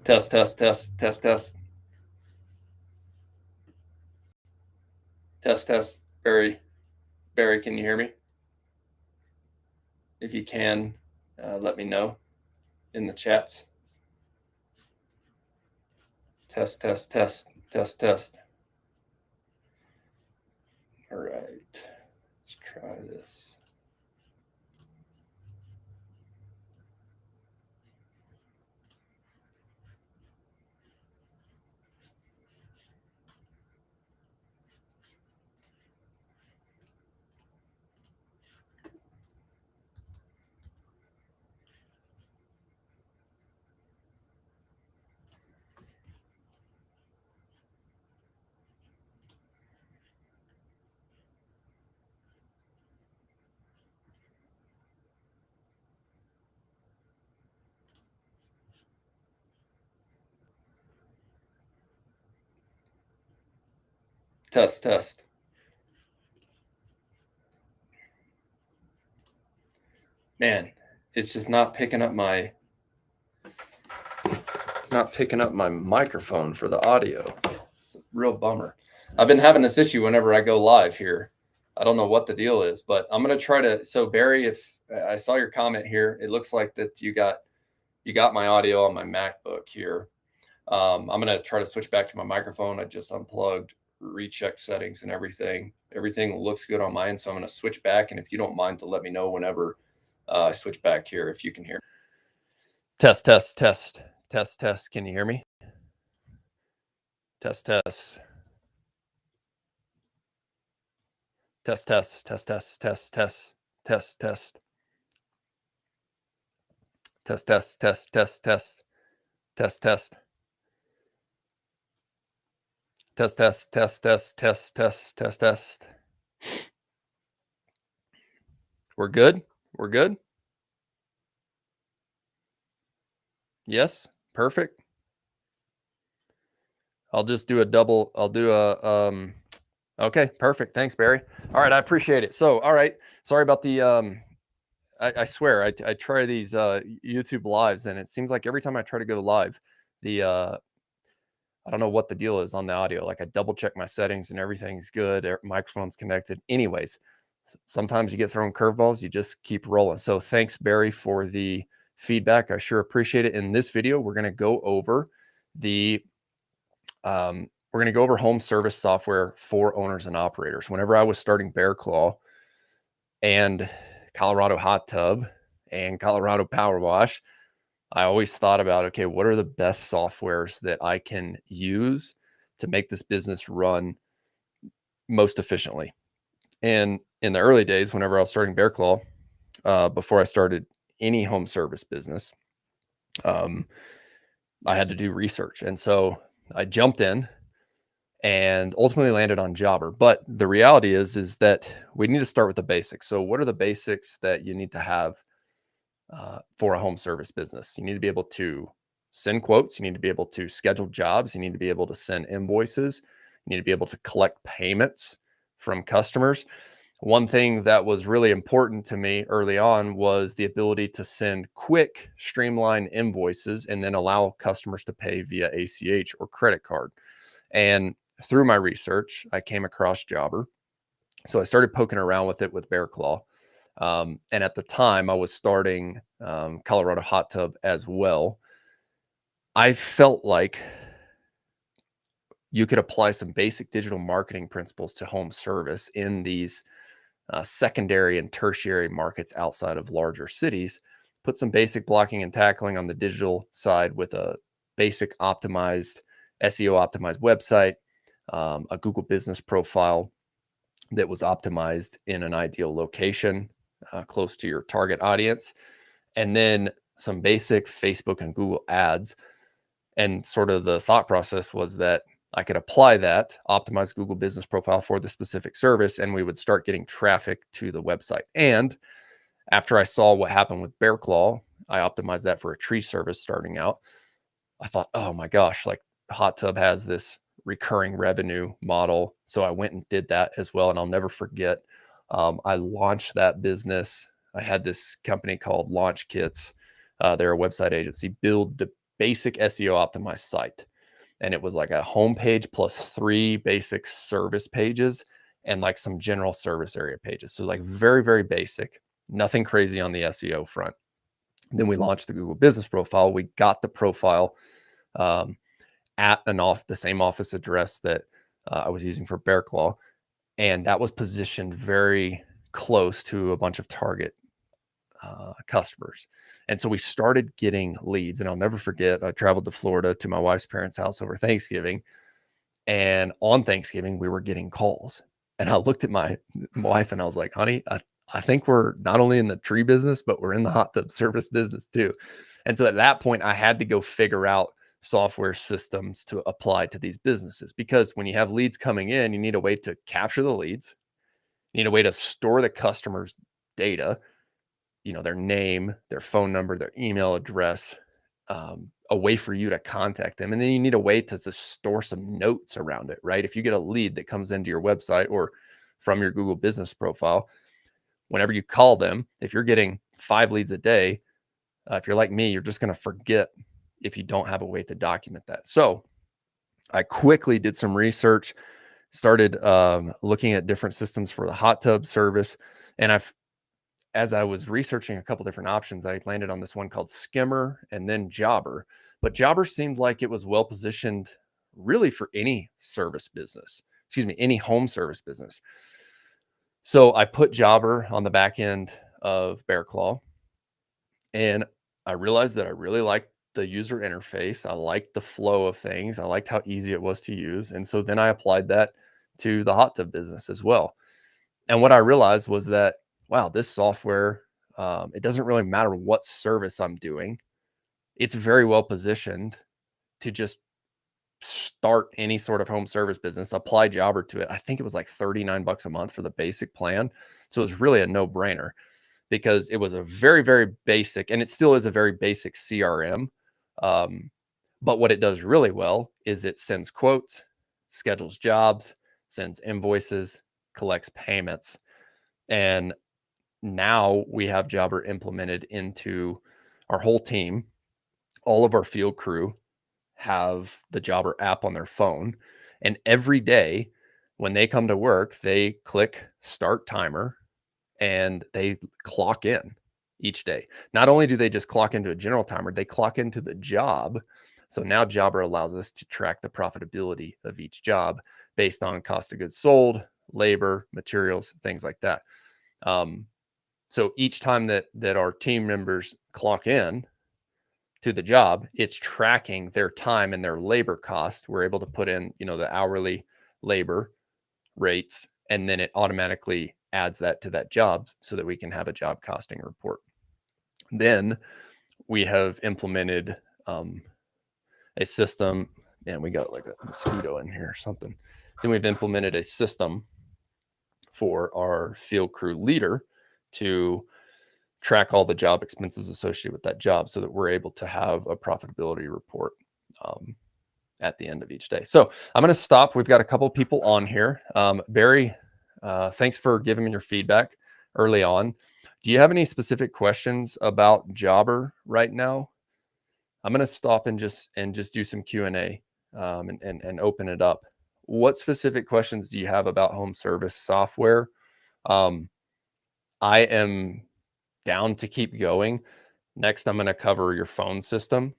Test, test, test, test, test, test, test. Barry, can you hear me? If you can, let me know in the chats. Test, test, test, test, test. All right, let's try this. Test, test. Man, it's just not picking up my microphone for the audio. It's a real bummer. I've been having this issue whenever I go live here. I don't know what the deal is, but I'm going to try to. So Barry, if I saw your comment here, it looks like that you got my audio on my MacBook here. I'm going to try to switch back to my microphone. I just unplugged, rechecked settings and everything. Everything looks good on mine. So I'm going to switch back. And if you don't mind to let me know whenever I switch back here, if you can hear. Test, test, test, test, test. Can you hear me? Test, test. Test, test, test, test, test, test, test, test. Test, test, test, test, test, test, test. Test, test, test, test, test, test, test, test. We're good? We're good? Yes? Perfect. I'll just do a double, I'll do a, okay, perfect. Thanks, Barry. All right, I appreciate it. So, all right, sorry about the, I swear, I try these YouTube lives, and it seems like every time I try to go live, the, I don't know what the deal is on the audio. Like I double check my settings and everything's good. Microphone's connected. Anyways, sometimes you get thrown curveballs, you just keep rolling. So thanks, Barry, for the feedback. I sure appreciate it. In this video, we're going to go over the, we're going to go over home service software for owners and operators. Whenever I was starting Bear Claw and Colorado Hot Tub and Colorado Power Wash, I always thought about, okay, what are the best softwares that I can use to make this business run most efficiently? And in the early days, whenever I was starting Bear Claw, before I started any home service business, I had to do research. And so I jumped in and ultimately landed on Jobber. But the reality is that we need to start with the basics. So what are the basics that you need to have for a home service business? You need to be able to send quotes. You need to be able to schedule jobs. You need to be able to send invoices. You need to be able to collect payments from customers. One thing that was really important to me early on was the ability to send quick, streamlined invoices and then allow customers to pay via ACH or credit card. And through my research, I came across Jobber. So I started poking around with it with Bear Claw. And at the time, I was starting Colorado Hot Tub as well. I felt like you could apply some basic digital marketing principles to home service in these secondary and tertiary markets outside of larger cities. Put some basic blocking and tackling on the digital side with a basic optimized, SEO optimized website, a Google business profile that was optimized in an ideal location, close to your target audience, and then some basic Facebook and Google ads. And sort of the thought process was that I could apply that, optimize Google business profile for the specific service, and we would start getting traffic to the website. And after I saw what happened with Bear Claw, I optimized that for a tree service starting out. I thought, oh my gosh, like Hot Tub has this recurring revenue model. So I went and did that as well. And I'll never forget, I launched that business. I had this company called Launch Kits. They're a website agency, build the basic SEO optimized site. And it was like a homepage plus 3 basic service pages and like some general service area pages. So like very, very basic, nothing crazy on the SEO front. Then we launched the Google Business Profile. We got the profile um, at the same office address that I was using for Bear Claw, and that was positioned very close to a bunch of target customers. And so we started getting leads. And I'll never forget, I traveled to Florida to my wife's parents' house over Thanksgiving. And on Thanksgiving, we were getting calls. And I looked at my wife and I was like, honey, I think we're not only in the tree business, but we're in the hot tub service business too. And so at that point, I had to go figure out software systems to apply to these businesses, because when you have leads coming in, you need a way to capture the leads. You need a way to store the customer's data, their name, their phone number, their email address, a way for you to contact them. And then you need a way to just store some notes around it, right? If you get a lead that comes into your website or from your Google Business Profile, whenever you call them, if you're getting 5 leads a day, if you're like me, you're just going to forget if you don't have a way to document that. So I quickly did some research, started looking at different systems for the hot tub service. And as I was researching a couple different options, I landed on this one called Skimmer and then Jobber. But Jobber seemed like it was well positioned really for any service business, any home service business. So I put Jobber on the back end of Bear Claw, and I realized that I really liked the user interface. I liked the flow of things. I liked how easy it was to use. And so then I applied that to the hot tub business as well. And what I realized was that, wow, this software, it doesn't really matter what service I'm doing. It's very well positioned to just start any sort of home service business, apply Jobber to it. I think it was like $39 a month for the basic plan. So it was really a no-brainer, because it was a very, very basic, and it still is a very basic CRM. But what it does really well is it sends quotes, schedules jobs, sends invoices, collects payments. And now we have Jobber implemented into our whole team. All of our field crew have the Jobber app on their phone. And every day when they come to work, they click start timer and they clock in each day. Not only do they just clock into a general timer, they clock into the job. So now Jobber allows us to track the profitability of each job based on cost of goods sold, labor, materials, things like that. So each time that our team members clock in to the job, it's tracking their time and their labor cost. We're able to put in, the hourly labor rates, and then it automatically adds that to that job so that we can have a job costing report. Then we have implemented a system, and we got like a mosquito in here or something. Then we've implemented a system for our field crew leader to track all the job expenses associated with that job, so that we're able to have a profitability report at the end of each day. So I'm going to stop. We've got a couple people on here. Barry, thanks for giving me your feedback early on. Do you have any specific questions about Jobber right now? I'm going to stop and just do some Q&A and open it up. What specific questions do you have about home service software? I am down to keep going. Next, I'm going to cover your phone system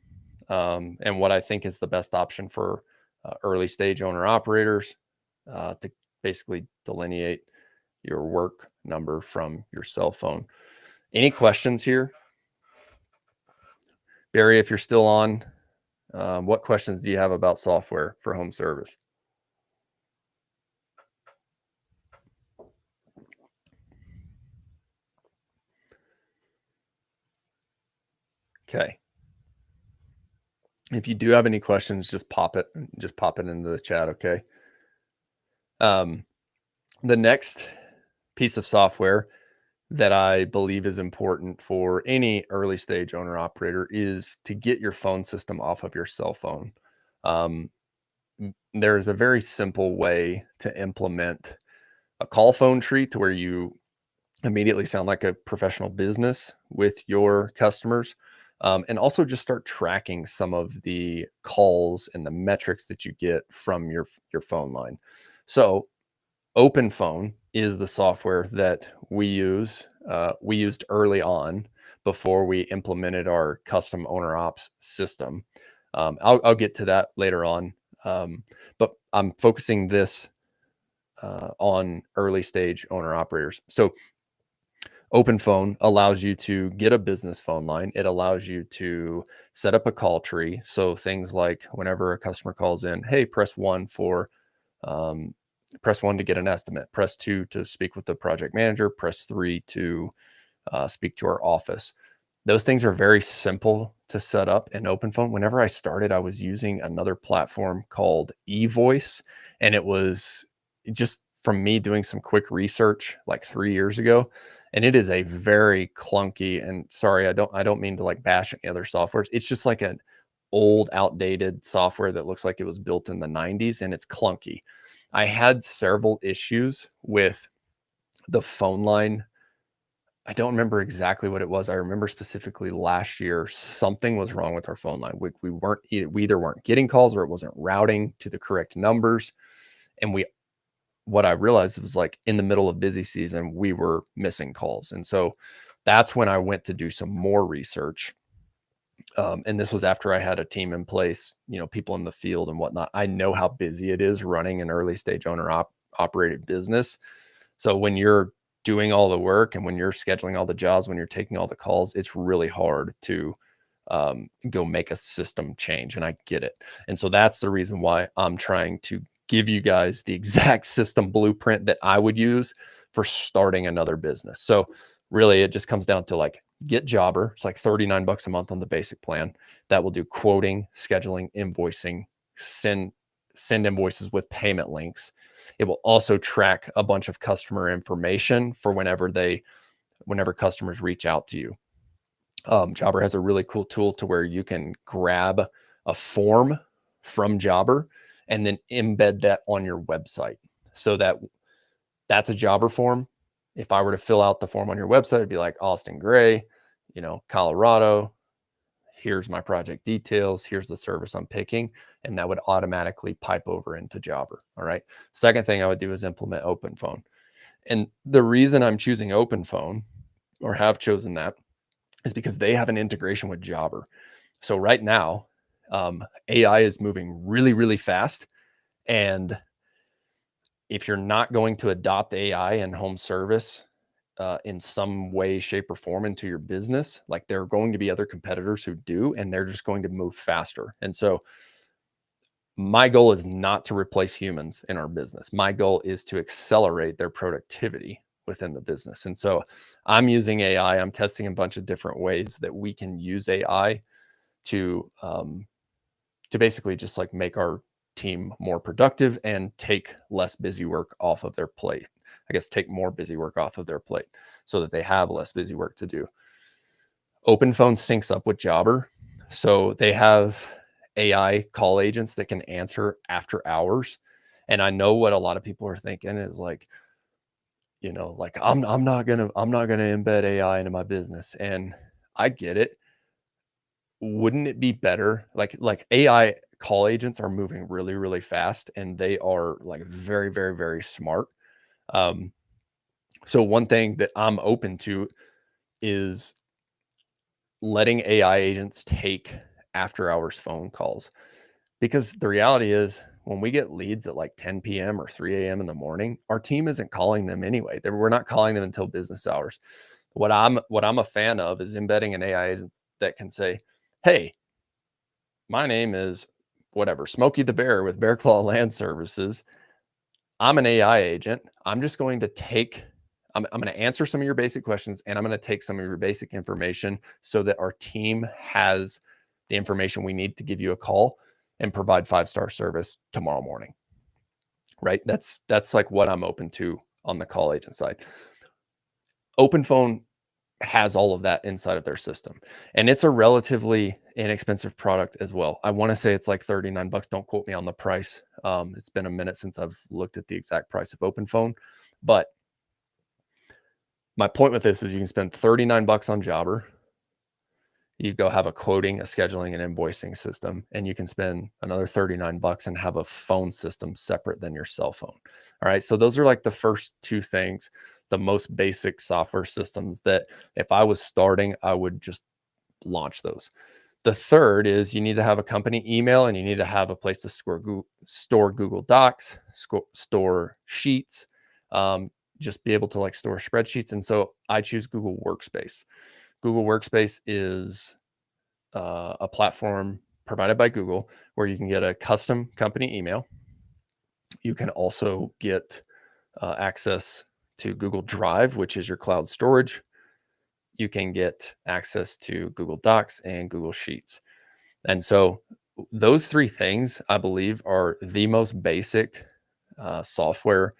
and what I think is the best option for early stage owner operators to basically delineate your work number from your cell phone. Any questions here? Barry, if you're still on, what questions do you have about software for home service? Okay. If you do have any questions, just pop it into the chat. Okay. The next piece of software that I believe is important for any early stage owner operator is to get your phone system off of your cell phone. There's a very simple way to implement a call phone tree to where you immediately sound like a professional business with your customers. and also just start tracking some of the calls and the metrics that you get from your phone line. So OpenPhone is the software that we use. We used early on before we implemented our custom owner ops system. I'll get to that later on, but I'm focusing this on early stage owner operators. So OpenPhone allows you to get a business phone line. It allows you to set up a call tree. So things like whenever a customer calls in, hey, um, press one to get an estimate, press two to speak with the project manager, press three to speak to our office. Those things are very simple to set up in OpenPhone. Whenever I started, I was using another platform called eVoice, and it was just from me doing some quick research like 3 years ago. And it is a very clunky, and sorry, I don't mean to like bash any other softwares. It's just like an old, outdated software that looks like it was built in the 90s and it's clunky. I had several issues with the phone line. I don't remember exactly what it was. I remember specifically last year, something was wrong with our phone line. We either weren't getting calls or it wasn't routing to the correct numbers. And what I realized was like in the middle of busy season, we were missing calls. And so that's when I went to do some more research. And this was after I had a team in place, people in the field and whatnot. I know how busy it is running an early stage operated business. So when you're doing all the work and when you're scheduling all the jobs, when you're taking all the calls, it's really hard to go make a system change. And I get it. And so that's the reason why I'm trying to give you guys the exact system blueprint that I would use for starting another business. So really, it just comes down to like get Jobber. It's like $39 a month on the basic plan. That will do quoting, scheduling, invoicing, send invoices with payment links. It will also track a bunch of customer information for whenever customers reach out to you. Jobber has a really cool tool to where you can grab a form from Jobber and then embed that on your website. So that's a Jobber form. If I were to fill out the form on your website, it'd be like Austin Gray, Colorado. Here's my project details. Here's the service I'm picking. And that would automatically pipe over into Jobber. All right. Second thing I would do is implement OpenPhone. And the reason I'm choosing OpenPhone or have chosen that is because they have an integration with Jobber. So right now, AI is moving really, really fast. And if you're not going to adopt AI and home service in some way, shape, or form into your business, like there are going to be other competitors who do, and they're just going to move faster. And so my goal is not to replace humans in our business. My goal is to accelerate their productivity within the business. And so I'm using AI. I'm testing a bunch of different ways that we can use AI to basically just like make our team more productive and take less busy work off of their plate. I guess take more busy work off of their plate so that they have less busy work to do. OpenPhone syncs up with Jobber. So they have AI call agents that can answer after hours. And I know what a lot of people are thinking is like, like I'm not gonna embed AI into my business. And I get it. Wouldn't it be better? Like AI call agents are moving really, really fast and they are like very, very, very smart. Um, so one thing that I'm open to is letting AI agents take after hours phone calls. Because the reality is, when we get leads at like 10 p.m. or 3 a.m. in the morning, our team isn't calling them anyway. We're not calling them until business hours. What I'm a fan of is embedding an AI agent that can say, "Hey, my name is whatever, Smokey the Bear with Bear Claw Land Services. I'm an AI agent. I'm just going to I'm going to answer some of your basic questions and I'm going to take some of your basic information so that our team has the information we need to give you a call and provide 5-star service tomorrow morning." Right? That's like what I'm open to on the call agent side. OpenPhone has all of that inside of their system. And it's a relatively inexpensive product as well. I want to say it's like $39. Don't quote me on the price. It's been a minute since I've looked at the exact price of OpenPhone. But my point with this is you can spend $39 on Jobber. You go have a quoting, a scheduling, and invoicing system, and you can spend another $39 and have a phone system separate than your cell phone. All right. So those are like the first two things, the most basic software systems that if I was starting, I would just launch those. The third is you need to have a company email and you need to have a place to store Google Docs, store Sheets, just be able to like store spreadsheets. And so I choose Google Workspace. Google Workspace is a platform provided by Google where you can get a custom company email. You can also get access to Google Drive, which is your cloud storage. You can get access to Google Docs and Google Sheets. And so those three things, I believe, are the most basic software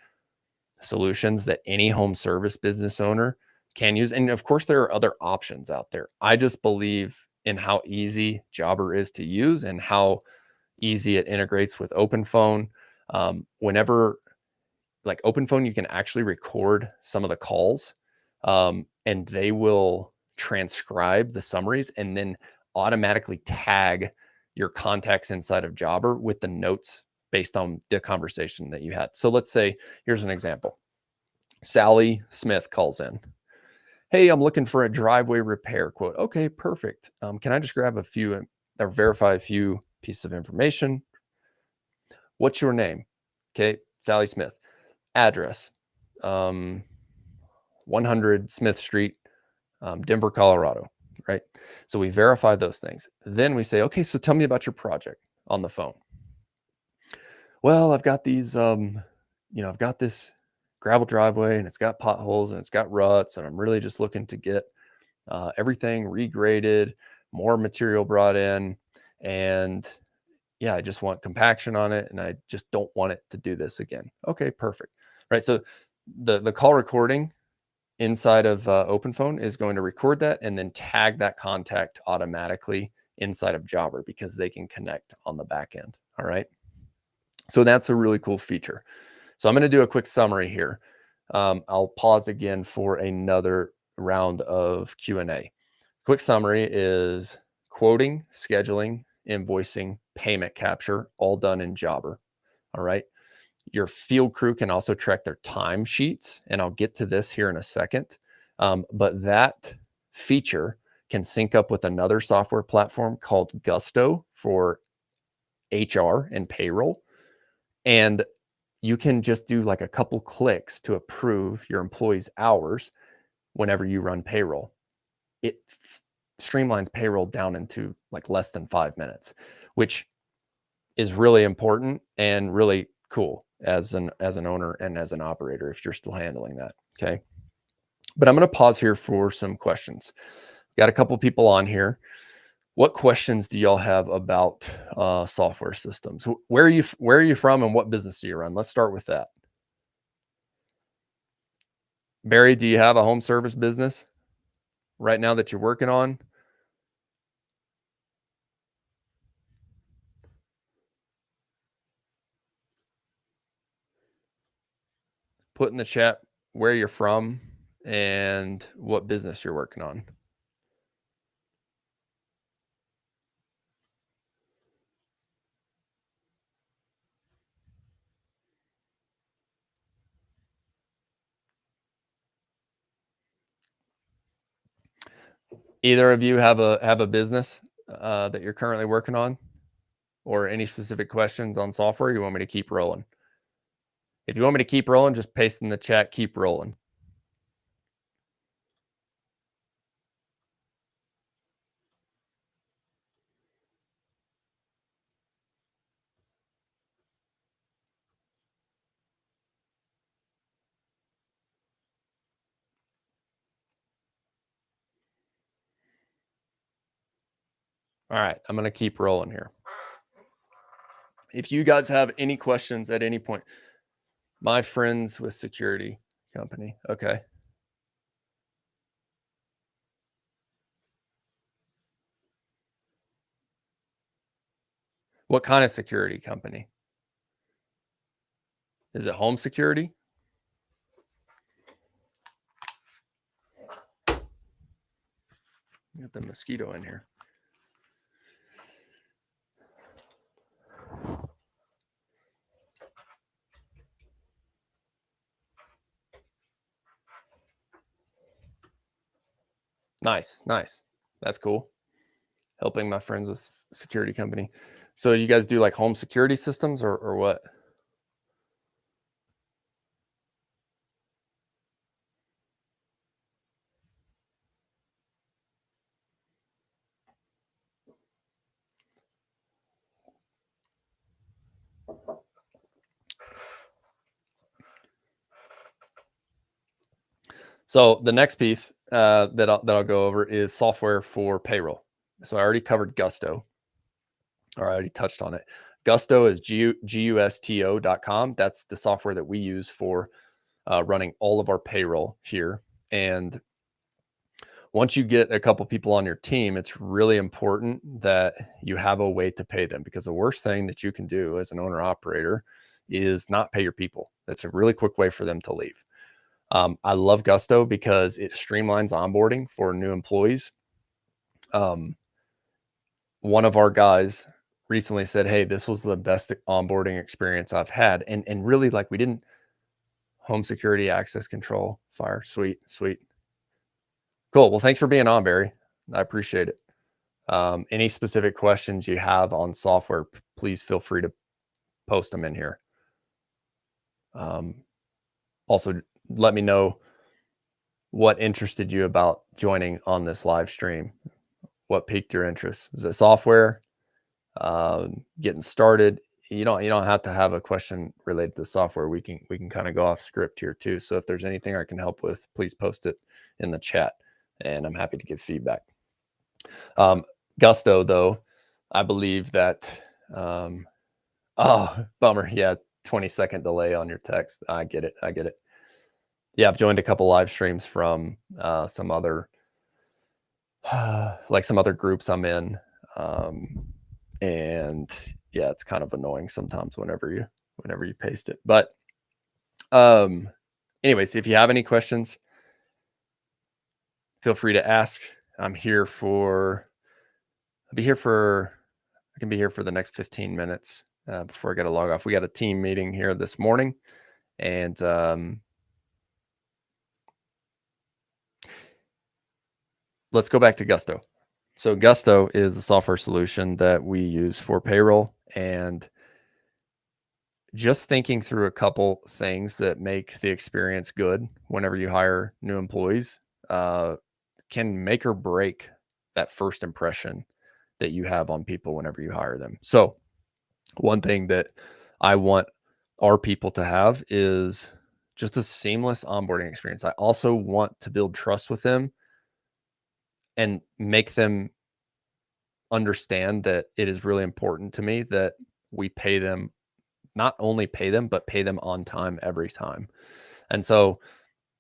solutions that any home service business owner can use. And of course, there are other options out there. I just believe in how easy Jobber is to use and how easy it integrates with OpenPhone. Whenever like OpenPhone, you can actually record some of the calls and they will transcribe the summaries and then automatically tag your contacts inside of Jobber with the notes based on the conversation that you had. So let's say, here's an example. Sally Smith calls in. Hey, I'm looking for a driveway repair quote. Okay, perfect. Can I just grab a few or verify a few pieces of information? What's your name? Okay, Sally Smith. Address, 100 Smith Street, Denver, Colorado, right? So we verify those things. Then we say, okay, so tell me about your project on the phone. Well, I've got these, I've got this gravel driveway and it's got potholes and it's got ruts. And I'm really just looking to get everything regraded, more material brought in. And yeah, I just want compaction on it. And I just don't want it to do this again. Okay, perfect. Right. So the call recording inside of OpenPhone is going to record that and then tag that contact automatically inside of Jobber because they can connect on the back end. All right. So that's a really cool feature. So I'm going to do a quick summary here. I'll pause again for another round of Q&A. Quick summary is quoting, scheduling, invoicing, payment capture, all done in Jobber. All right. Your field crew can also track their time sheets, and I'll get to this here in a second. But that feature can sync up with another software platform called Gusto for HR and payroll. And you can just do like a couple clicks to approve your employees' hours whenever you run payroll. It streamlines payroll down into like less than 5 minutes, which is really important and really cool as an owner and as an operator if you're still handling that. Okay. But I'm going to pause here for some questions. Got a couple people on here. What questions do y'all have about software systems? Where are you from and what business do you run? Let's start with that. Barry, do you have a home service business right now that you're working on? Put in the chat where you're from and what business you're working on. Either of you have a business that you're currently working on, or any specific questions on software you want me to keep rolling? If you want me to keep rolling, just paste in the chat, keep rolling. All right, I'm going to keep rolling here. If you guys have any questions at any point, my friends with security company. Okay. What kind of security company? Is it home security? Got the mosquito in here. Nice, nice. That's cool. Helping my friends with security company. So you guys do like home security systems or what? So the next piece that I'll go over is software for payroll. So I already covered Gusto, or I already touched on it. Gusto is gusto.com. That's the software that we use for running all of our payroll here. And once you get a couple people on your team, it's really important that you have a way to pay them, because the worst thing that you can do as an owner operator is not pay your people. That's a really quick way for them to leave. I love Gusto because it streamlines onboarding for new employees. Um, one of our guys recently said, "Hey, this was the best onboarding experience I've had," and really, like, we didn't home security, access control, fire, sweet, sweet, cool. Well, thanks for being on, Barry. I appreciate it. Any specific questions you have on software, please feel free to post them in here. Um, Also, let me know what interested you about joining on this live stream. What piqued your interest? Is it software? Getting started? You don't have to have a question related to software. We can kind of go off script here too. So if there's anything I can help with, please post it in the chat, and I'm happy to give feedback. Um, Gusto, though, I believe that. Oh, bummer. Yeah, 20-second delay on your text. I get it. I get it. Yeah, I've joined a couple live streams from some other like some other groups I'm in. And yeah, it's kind of annoying sometimes whenever you paste it. But um anyways, if you have any questions, feel free to ask. I'm here for I'll be here for I can be here for the next 15 minutes before I got to log off. We got a team meeting here this morning, and let's go back to Gusto. So Gusto is the software solution that we use for payroll, and just thinking through a couple things that make the experience good whenever you hire new employees can make or break that first impression that you have on people whenever you hire them. So one thing that I want our people to have is just a seamless onboarding experience. I also want to build trust with them and make them understand that it is really important to me that we pay them, not only pay them, but pay them on time every time. And so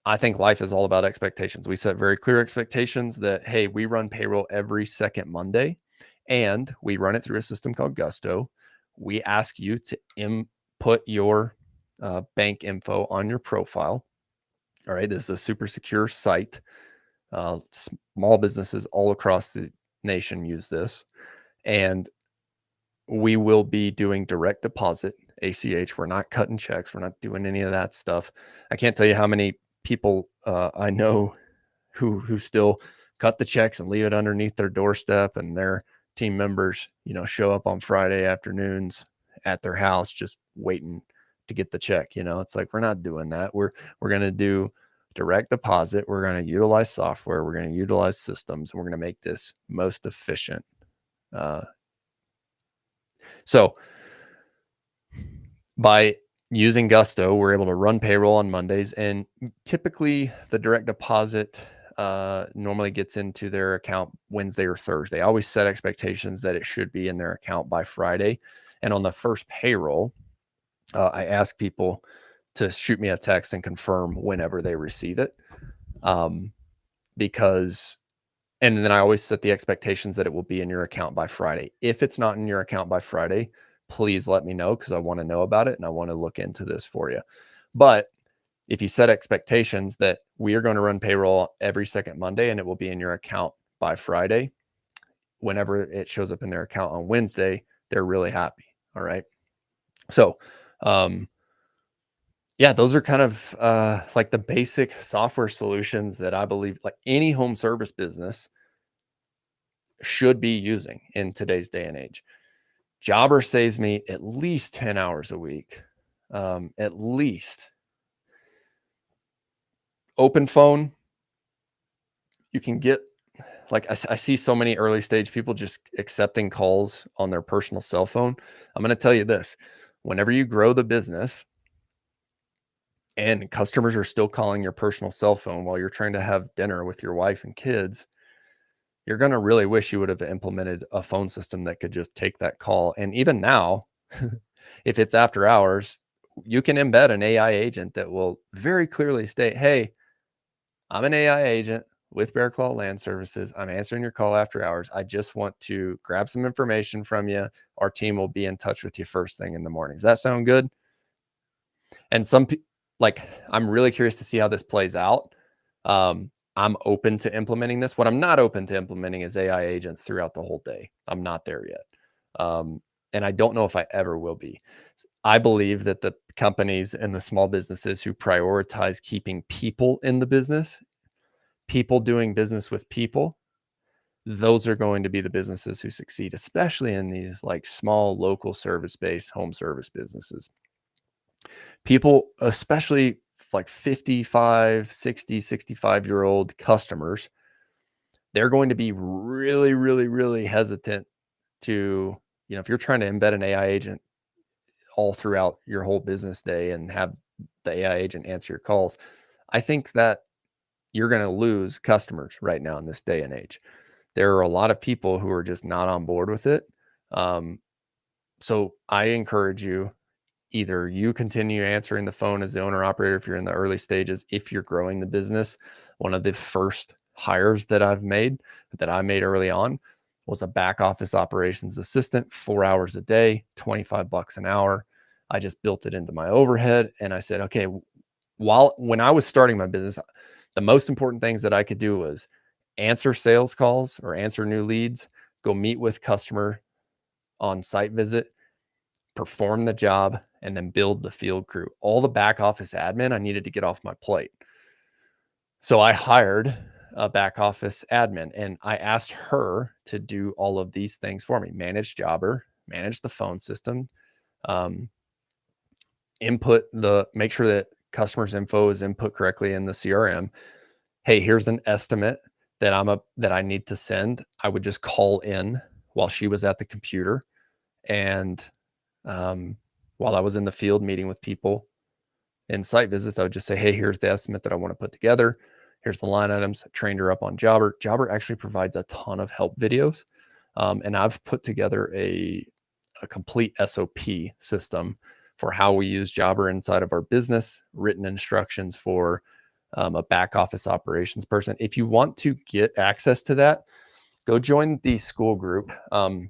I think life is all about expectations. We set very clear expectations that, hey, we run payroll every second Monday, and we run it through a system called Gusto. We ask you to input your bank info on your profile. All right. This is a super secure site. Small businesses all across the nation use this. And we will be doing direct deposit, ACH. We're not cutting checks. We're not doing any of that stuff. I can't tell you how many people I know who still cut the checks and leave it underneath their doorstep, and their team members, show up on Friday afternoons at their house just waiting to get the check. It's like, we're not doing that. We're going to do direct deposit. We're going to utilize software. We're going to utilize systems. And we're going to make this most efficient. So by using Gusto, we're able to run payroll on Mondays, and typically the direct deposit normally gets into their account Wednesday or Thursday. I always set expectations that it should be in their account by Friday. And on the first payroll, I ask people to shoot me a text and confirm whenever they receive it. And then I always set the expectations that it will be in your account by Friday. If it's not in your account by Friday, please let me know, because I want to know about it and I want to look into this for you. But if you set expectations that we are going to run payroll every second Monday and it will be in your account by Friday, whenever it shows up in their account on Wednesday, they're really happy. All right. So yeah, those are kind of like the basic software solutions that I believe like any home service business should be using in today's day and age. Jobber saves me at least 10 hours a week. At least. Open phone, you can get like I see so many early stage people just accepting calls on their personal cell phone. I'm going to tell you this. Whenever you grow the business and customers are still calling your personal cell phone while you're trying to have dinner with your wife and kids, you're going to really wish you would have implemented a phone system that could just take that call. And even now, if it's after hours, you can embed an AI agent that will very clearly state, hey, I'm an AI agent with Bear Claw Land Services. I'm answering your call after hours. I just want to grab some information from you. Our team will be in touch with you first thing in the morning. Does that sound good? And like, I'm really curious to see how this plays out. I'm open to implementing this. What I'm not open to implementing is AI agents throughout the whole day. I'm not there yet. And I don't know if I ever will be. I believe that the companies and the small businesses who prioritize keeping people in the business, people doing business with people, those are going to be the businesses who succeed, especially in these like small local service-based home service businesses. People, especially like 55, 60, 65-year-old customers, they're going to be really, really, really hesitant to, if you're trying to embed an AI agent all throughout your whole business day and have the AI agent answer your calls, I think that you're going to lose customers right now in this day and age. There are a lot of people who are just not on board with it. So I encourage you, either you continue answering the phone as the owner operator if you're in the early stages, if you're growing the business. One of the first hires that I made early on was a back office operations assistant, 4 hours a day, $25 an hour. I just built it into my overhead. And I said, okay, when I was starting my business, the most important things that I could do was answer sales calls or answer new leads, go meet with customer on site visit, perform the job, and then build the field crew. All the back office admin I needed to get off my plate. So I hired a back office admin and I asked her to do all of these things for me: manage Jobber, manage the phone system, make sure that customers' info is input correctly in the CRM. Hey, here's an estimate that I need to send. I would just call in while she was at the computer. And while I was in the field meeting with people in site visits, I would just say, hey, here's the estimate that I want to put together. Here's the line items. I trained her up on Jobber. Jobber actually provides a ton of help videos. And I've put together a complete SOP system for how we use Jobber inside of our business, written instructions for a back office operations person. If you want to get access to that, go join the school group. I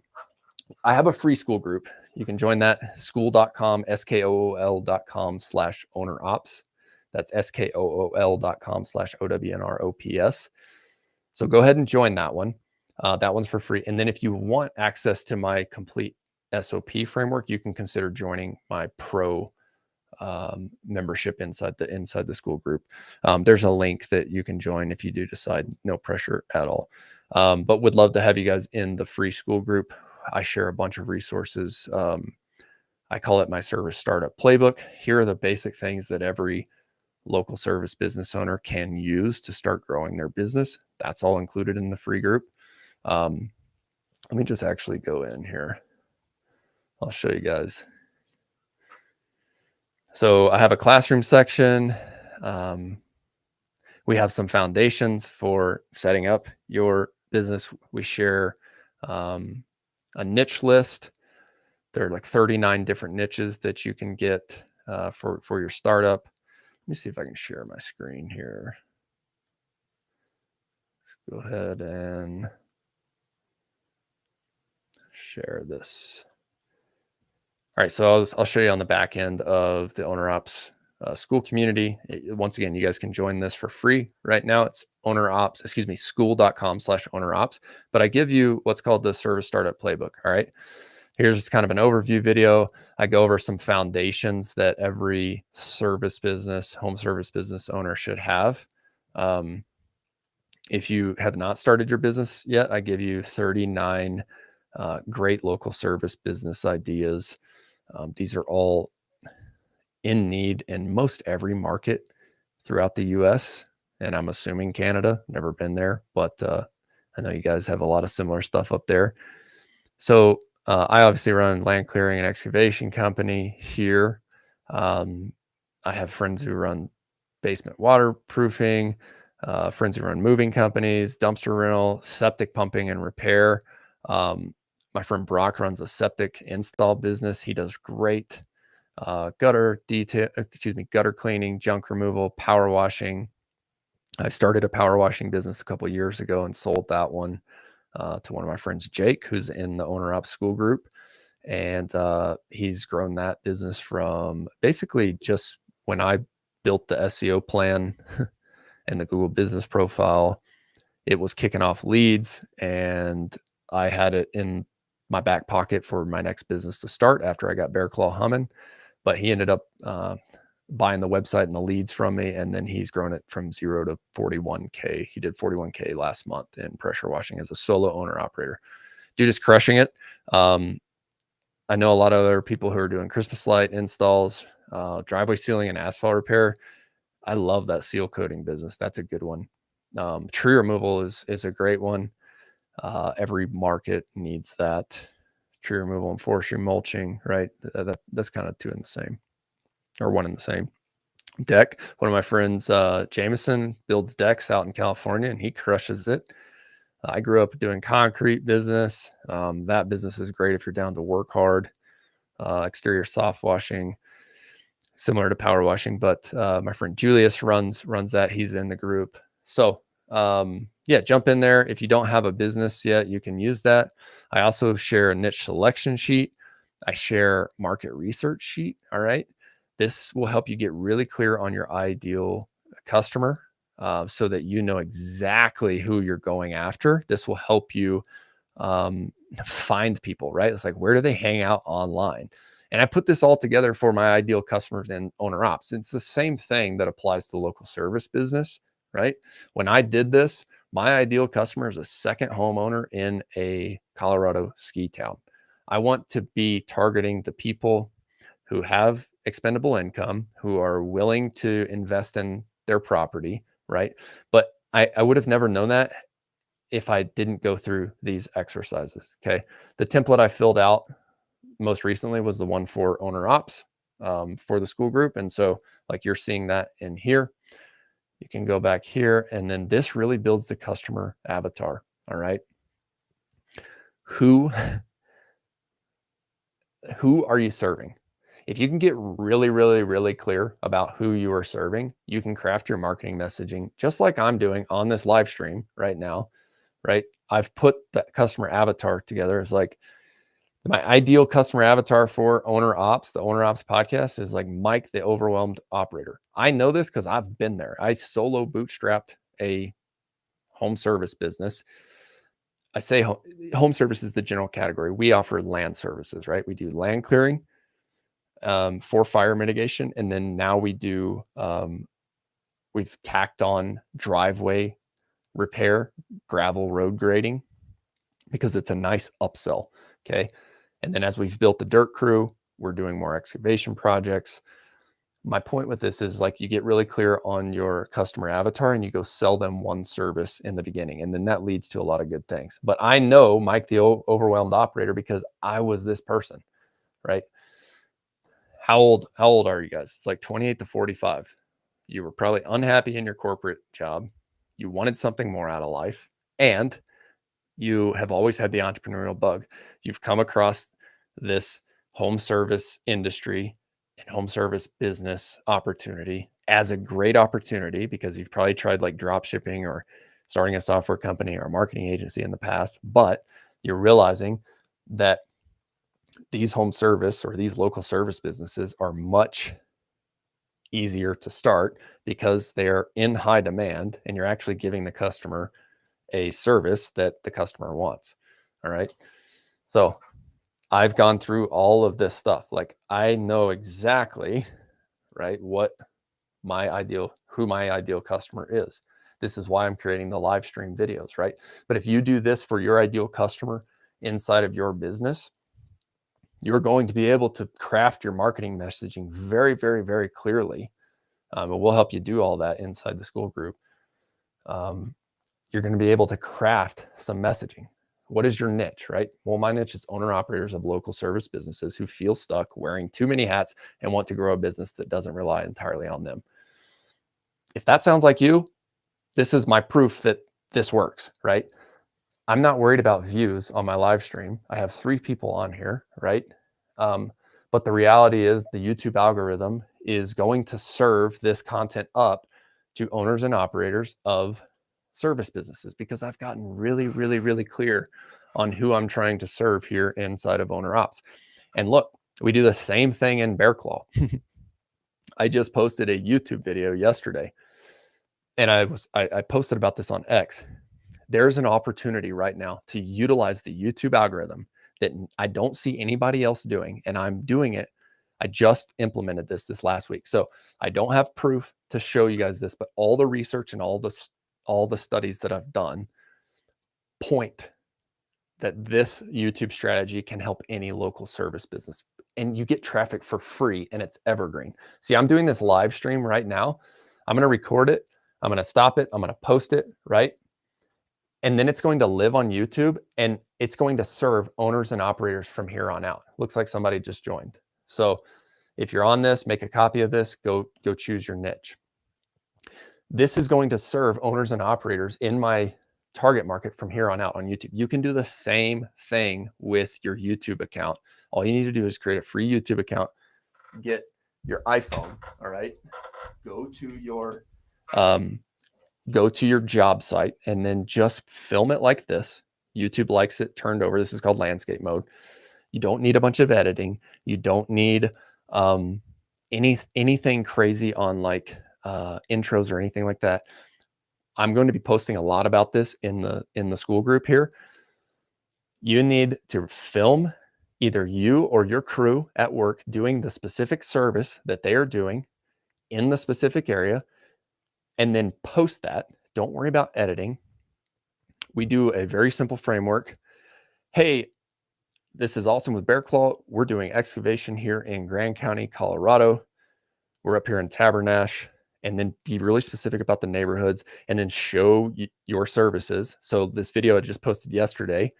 have a free school group. You can join that, school.com, skool.com/ownerops. That's skool.com/OWNROPS. So go ahead and join that one. That one's for free. And then if you want access to my complete SOP framework, you can consider joining my pro membership inside the school group. There's a link that you can join if you do decide. No pressure at all. But would love to have you guys in the free school group. I share a bunch of resources. I call it my service startup playbook. Here are the basic things that every local service business owner can use to start growing their business. That's all included in the free group. Let me just actually go in here. I'll show you guys. So I have a classroom section. We have some foundations for setting up your business. We share a niche list. There are like 39 different niches that you can get for your startup. Let me see if I can share my screen here. Let's go ahead and share this. All right, so I'll show you on the back end of the OWNRS school community. Once again, you guys can join this for free right now. It's school.com/ownerops. But I give you what's called the service startup playbook. All right, here's just kind of an overview video. I go over some foundations that every service business, home service business owner should have. If you have not started your business yet, I give you 39 great local service business ideas. These are all in need in most every market throughout the US, and I'm assuming Canada. Never been there, but I know you guys have a lot of similar stuff up there. So I obviously run land clearing and excavation company here. I have friends who run basement waterproofing, friends who run moving companies, dumpster rental, septic pumping and repair. My friend Brock runs a septic install business. He does great. Gutter cleaning, junk removal, power washing. I started a power washing business a couple of years ago and sold that one to one of my friends, Jake, who's in the OWNRS school group. And he's grown that business from basically just when I built the SEO plan and the Google business profile, it was kicking off leads, and I had it in my back pocket for my next business to start after I got Bear Claw humming. But he ended up buying the website and the leads from me, and then he's grown it from 0 to 41K. He did 41K last month in pressure washing as a solo owner operator. Dude is crushing it. I know a lot of other people who are doing Christmas light installs, driveway sealing and asphalt repair. I love that seal coating business. That's a good one. Tree removal is a great one. Every market needs that. Tree removal and forestry mulching, right? That's kind of two in the same, or one in the same. Deck. One of my friends, Jameson, builds decks out in California, and he crushes it. I grew up doing concrete business. That business is great if you're down to work hard. Exterior soft washing, similar to power washing, but my friend Julius runs that. He's in the group. So yeah, jump in there. If you don't have a business yet, you can use that. I also share a niche selection sheet. I share market research sheet. All right. This will help you get really clear on your ideal customer so that you know exactly who you're going after. This will help you find people, right? It's like, where do they hang out online? And I put this all together for my ideal customers and owner ops. It's the same thing that applies to local service business, right? When I did this, my ideal customer is a second homeowner in a Colorado ski town. I want to be targeting the people who have expendable income, who are willing to invest in their property, right? But I would have never known that if I didn't go through these exercises. Okay. The template I filled out most recently was the one for owner ops for the school group. And so like you're seeing that in here, you can go back here, and then this really builds the customer avatar. All right. Who are you serving? If you can get really, really, really clear about who you are serving, you can craft your marketing messaging just like I'm doing on this live stream right now, right? I've put the customer avatar together as like my ideal customer avatar for Owner Ops. The Owner Ops podcast is like Mike, the overwhelmed operator. I know this because I've been there. I solo bootstrapped a home service business. I say home service is the general category. We offer land services, right? We do land clearing for fire mitigation. And then now we do, we've tacked on driveway repair, gravel road grading, because it's a nice upsell. Okay. And then as we've built the dirt crew, we're doing more excavation projects. My point with this is like you get really clear on your customer avatar and you go sell them one service in the beginning. And then that leads to a lot of good things. But I know Mike, the overwhelmed operator, because I was this person, right? How old are you guys? It's like 28 to 45. You were probably unhappy in your corporate job. You wanted something more out of life. And you have always had the entrepreneurial bug. You've come across this home service industry and home service business opportunity as a great opportunity because you've probably tried like drop shipping or starting a software company or a marketing agency in the past, but you're realizing that these home service or these local service businesses are much easier to start because they're in high demand and you're actually giving the customer a service that the customer wants. All right. So I've gone through all of this stuff. Like I know exactly, right, who my ideal customer is. This is why I'm creating the live stream videos, right? But if you do this for your ideal customer inside of your business, you're going to be able to craft your marketing messaging very, very, very clearly. And we'll help you do all that inside the school group. You're going to be able to craft some messaging. What is your niche, right? Well, my niche is owner operators of local service businesses who feel stuck wearing too many hats and want to grow a business that doesn't rely entirely on them. If that sounds like you, this is my proof that this works, right? I'm not worried about views on my live stream. I have 3 people on here, right? But the reality is the YouTube algorithm is going to serve this content up to owners and operators of service businesses because I've gotten really, really, really clear on who I'm trying to serve here inside of Owner Ops. And look, we do the same thing in Bear Claw. I just posted a YouTube video yesterday, and I posted about this on X. There's an opportunity right now to utilize the YouTube algorithm that I don't see anybody else doing, and I'm doing it. I just implemented this last week. So I don't have proof to show you guys this, but all the research and all the studies that I've done point that this YouTube strategy can help any local service business. And you get traffic for free and it's evergreen. See, I'm doing this live stream right now. I'm going to record it. I'm going to stop it. I'm going to post it, right? And then it's going to live on YouTube and it's going to serve owners and operators from here on out. Looks like somebody just joined. So if you're on this, make a copy of this, go choose your niche. This is going to serve owners and operators in my target market from here on out on YouTube. You can do the same thing with your YouTube account. All you need to do is create a free YouTube account, get your iPhone, all right? Go to your job site and then just film it like this. YouTube likes it turned over. This is called landscape mode. You don't need a bunch of editing. You don't need anything crazy on like intros or anything like that. I'm going to be posting a lot about this in the school group here. You need to film either you or your crew at work doing the specific service that they are doing in the specific area, and then post that. Don't worry about editing. We do a very simple framework. Hey, this is awesome with Bear Claw. We're doing excavation here in Grand County, Colorado. We're up here in Tabernash, and then be really specific about the neighborhoods and then show your services. So this video I just posted yesterday.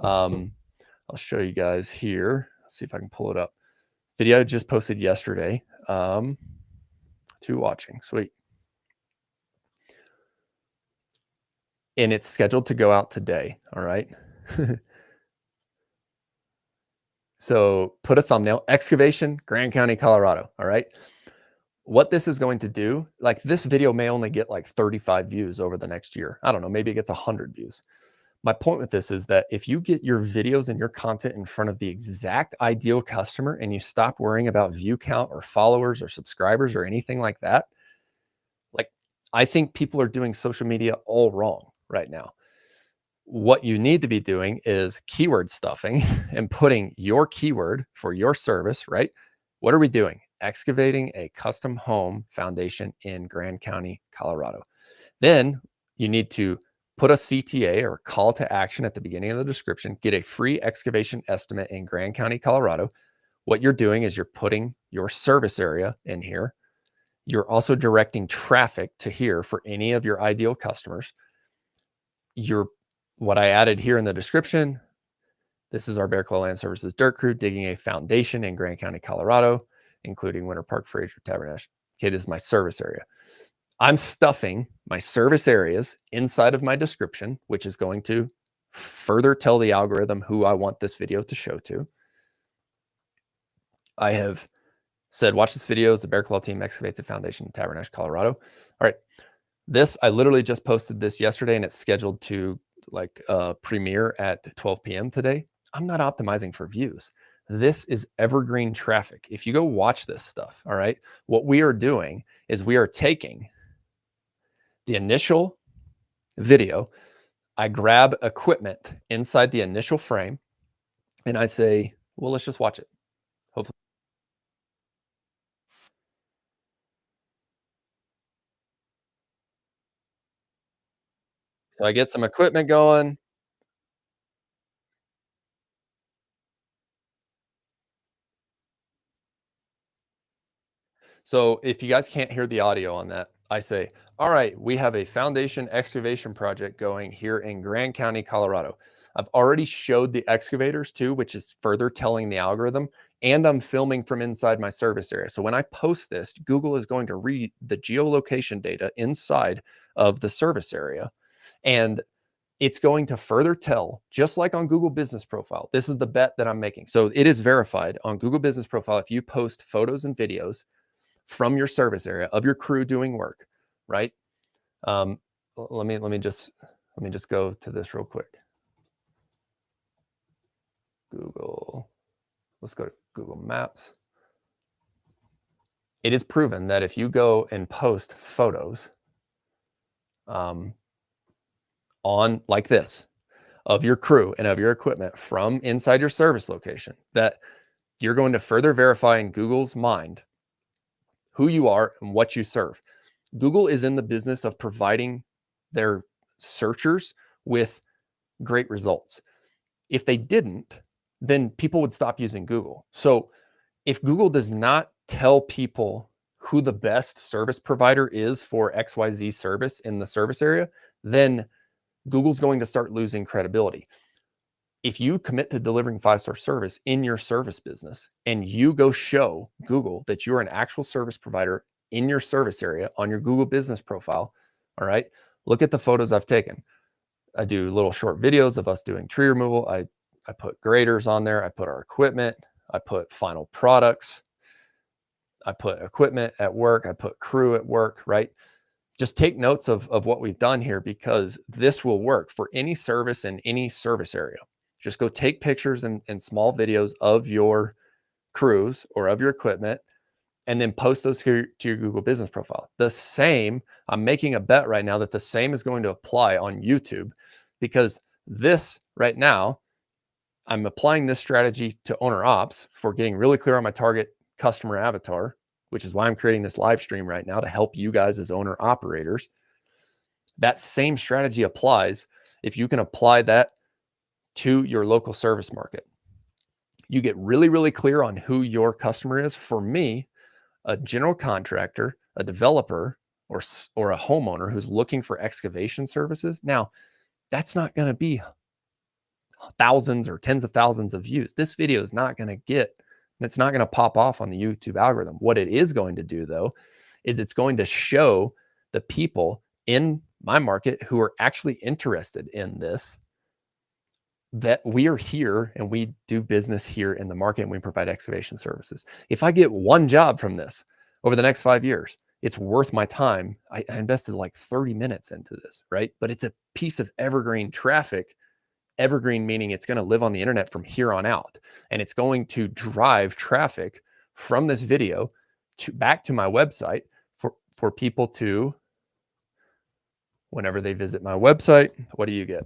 I'll show you guys here. Let's see if I can pull it up. Video I just posted yesterday. To watching. Sweet. And it's scheduled to go out today. All right. So put a thumbnail, excavation, Grand County, Colorado. All right. What this is going to do, like this video may only get like 35 views over the next year. I don't know, maybe it gets 100 views. My point with this is that if you get your videos and your content in front of the exact ideal customer and you stop worrying about view count or followers or subscribers or anything like that, like I think people are doing social media all wrong right now. What you need to be doing is keyword stuffing and putting your keyword for your service, right? What are we doing? Excavating a custom home foundation in Grand County, Colorado. Then you need to put a CTA or call to action at the beginning of the description, get a free excavation estimate in Grand County, Colorado. What you're doing is you're putting your service area in here. You're also directing traffic to here for any of your ideal customers. What I added here in the description, this is our Bear Claw Land Services dirt crew digging a foundation in Grand County, Colorado, including Winter Park, Fraser, Tabernash. Okay, this is my service area. I'm stuffing my service areas inside of my description, which is going to further tell the algorithm who I want this video to show to. I have said, watch this video as the Bear Claw team excavates a foundation in Tabernash, Colorado. All right. This, I literally just posted this yesterday and it's scheduled to like premiere at 12 p.m. today. I'm not optimizing for views. This is evergreen traffic. If you go watch this stuff, all right, what we are doing is we are taking the initial video, I grab equipment inside the initial frame, and I say, Well, let's just watch it. Hopefully. So I get some equipment going. So if you guys can't hear the audio on that, I say, all right, we have a foundation excavation project going here in Grand County, Colorado. I've already showed the excavators too, which is further telling the algorithm, and I'm filming from inside my service area. So when I post this, Google is going to read the geolocation data inside of the service area. And it's going to further tell, just like on Google Business Profile. This is the bet that I'm making. So it is verified on Google Business Profile. If you post photos and videos from your service area of your crew doing work, right? Um, let me just go to this real quick. Google, let's go to Google Maps. It is proven that if you go and post photos um, on like this of your crew and of your equipment from inside your service location, that you're going to further verify in Google's mind who you are and what you serve. Google is in the business of providing their searchers with great results. If they didn't, then people would stop using Google. So if Google does not tell people who the best service provider is for XYZ service in the service area, then Google's going to start losing credibility. If you commit to delivering 5-star service in your service business and you go show Google that you're an actual service provider in your service area on your Google business profile, all right, look at the photos I've taken. I do little short videos of us doing tree removal. I put graders on there. I put our equipment. I put final products. I put equipment at work. I put crew at work, right? Just take notes of what we've done here, because this will work for any service in any service area. Just go take pictures and small videos of your crews or of your equipment, and then post those to your Google business profile. The same, I'm making a bet right now that the same is going to apply on YouTube, because this right now, I'm applying this strategy to owner ops for getting really clear on my target customer avatar, which is why I'm creating this live stream right now to help you guys as owner operators. That same strategy applies if you can apply that to your local service market. You get really, really clear on who your customer is. For me, a general contractor, a developer, or a homeowner who's looking for excavation services. Now, that's not going to be thousands or tens of thousands of views. This video is not going to get, it's not going to pop off on the YouTube algorithm. What it is going to do, though, is it's going to show the people in my market who are actually interested in this, that we are here and we do business here in the market and we provide excavation services. If I get one job from this over the next 5 years, it's worth my time. I invested like 30 minutes into this, right? But it's a piece of evergreen traffic. Evergreen meaning it's going to live on the internet from here on out. And it's going to drive traffic from this video back to my website for people to, whenever they visit my website, what do you get?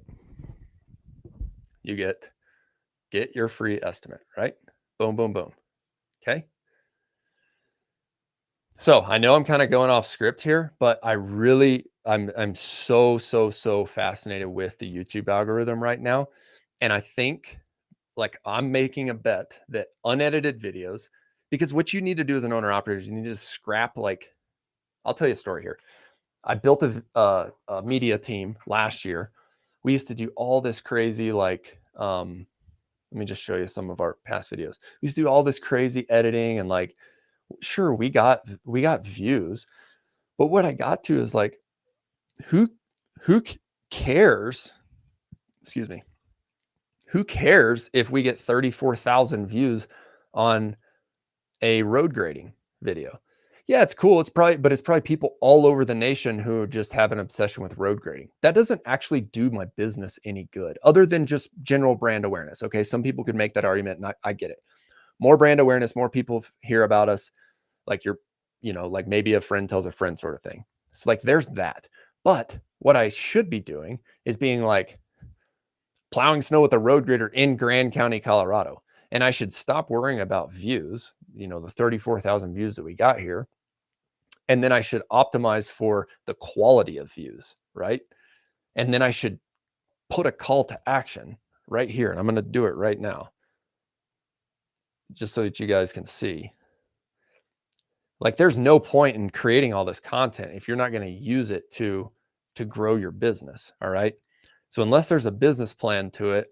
You get your free estimate, right? Boom, boom, boom. Okay. So I know I'm kind of going off script here, but I'm so fascinated with the YouTube algorithm right now. And I think, like, I'm making a bet that unedited videos, because what you need to do as an owner operator is you need to scrap, like, I'll tell you a story here. I built a media team last year. We used to do all this crazy, like, let me just show you some of our past videos. We used to do all this crazy editing, and, like, sure, we got views, but what I got to is, like, who cares? Excuse me. Who cares if we get 34,000 views on a road grading video? Yeah, it's cool. It's probably people all over the nation who just have an obsession with road grading. That doesn't actually do my business any good, other than just general brand awareness. Okay, some people could make that argument, and I get it. More brand awareness, more people hear about us, like like maybe a friend tells a friend sort of thing. So, like, there's that. But what I should be doing is being like plowing snow with a road grader in Grand County, Colorado. And I should stop worrying about views, the 34,000 views that we got here. And then I should optimize for the quality of views, right? And then I should put a call to action right here. And I'm going to do it right now, just so that you guys can see. Like, there's no point in creating all this content if you're not going to use it to grow your business. All right. So unless there's a business plan to it,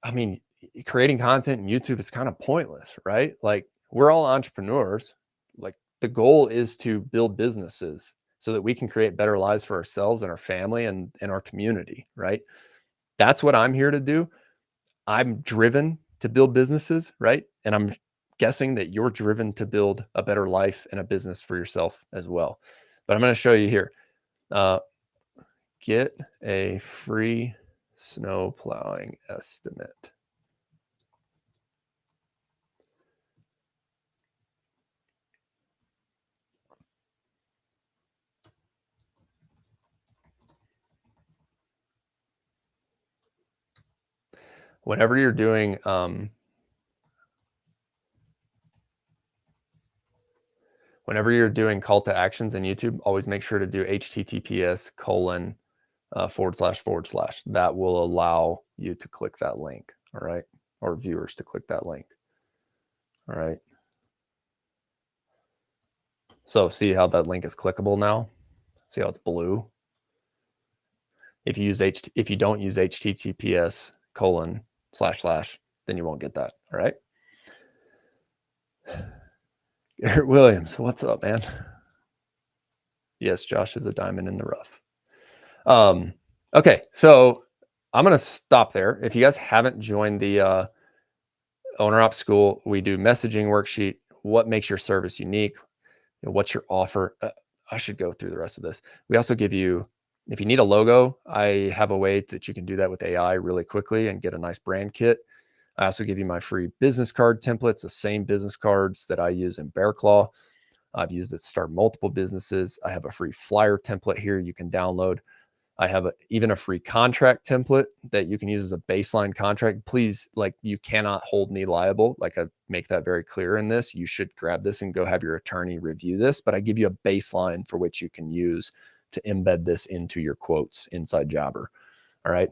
I mean, creating content in YouTube is kind of pointless, right? Like, we're all entrepreneurs. Like, the goal is to build businesses so that we can create better lives for ourselves and our family and our community, right? That's what I'm here to do. I'm driven to build businesses, right? And I'm guessing that you're driven to build a better life and a business for yourself as well. But I'm going to show you here. Get a free snow plowing estimate. Whenever you're doing call to actions in YouTube, always make sure to do https:// That will allow you to click that link. All right. Or viewers to click that link. All right. So see how that link is clickable now? See how it's blue? If you don't use https:// then you won't get that. All right. Garrett Williams, what's up, man? Yes, Josh is a diamond in the rough. Okay, so I'm going to stop there. If you guys haven't joined the OWNRS school, we do messaging worksheet. What makes your service unique? What's your offer? I should go through the rest of this. We also give you, if you need a logo, I have a way that you can do that with AI really quickly and get a nice brand kit. I also give you my free business card templates, the same business cards that I use in Bear Claw. I've used it to start multiple businesses. I have a free flyer template here you can download. I have even a free contract template that you can use as a baseline contract. Please, like, you cannot hold me liable. Like, I make that very clear in this. You should grab this and go have your attorney review this, but I give you a baseline for which you can use to embed this into your quotes inside Jobber. All right.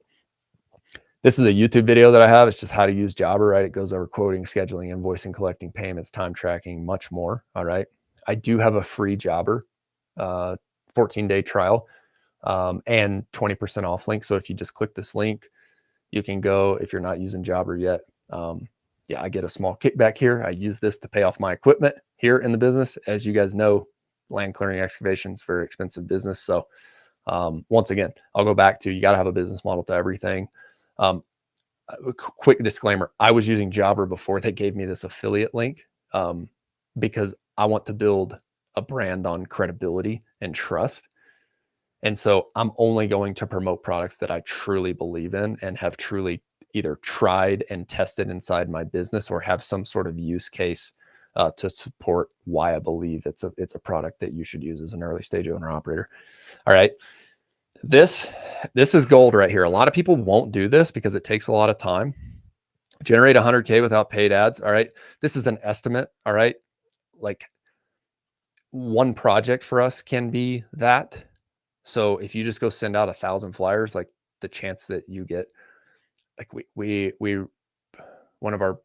This is a YouTube video that I have. It's just how to use Jobber, right? It goes over quoting, scheduling, invoicing, collecting payments, time tracking, much more. All right. I do have a free Jobber 14-day trial. And 20% off link. So if you just click this link, you can go, if you're not using Jobber yet. Yeah, I get a small kickback here. I use this to pay off my equipment here in the business. As you guys know, land clearing excavation is very expensive business. So once again, I'll go back to, you got to have a business model to everything. A quick disclaimer. I was using Jobber before they gave me this affiliate link because I want to build a brand on credibility and trust. And so I'm only going to promote products that I truly believe in and have truly either tried and tested inside my business or have some sort of use case to support why I believe it's a product that you should use as an early stage owner operator. All right. This is gold right here. A lot of people won't do this because it takes a lot of time. Generate 100K without paid ads. All right. This is an estimate. All right. Like, one project for us can be that. So if you just go send out 1,000 flyers, like, the chance that you get, like, we one of our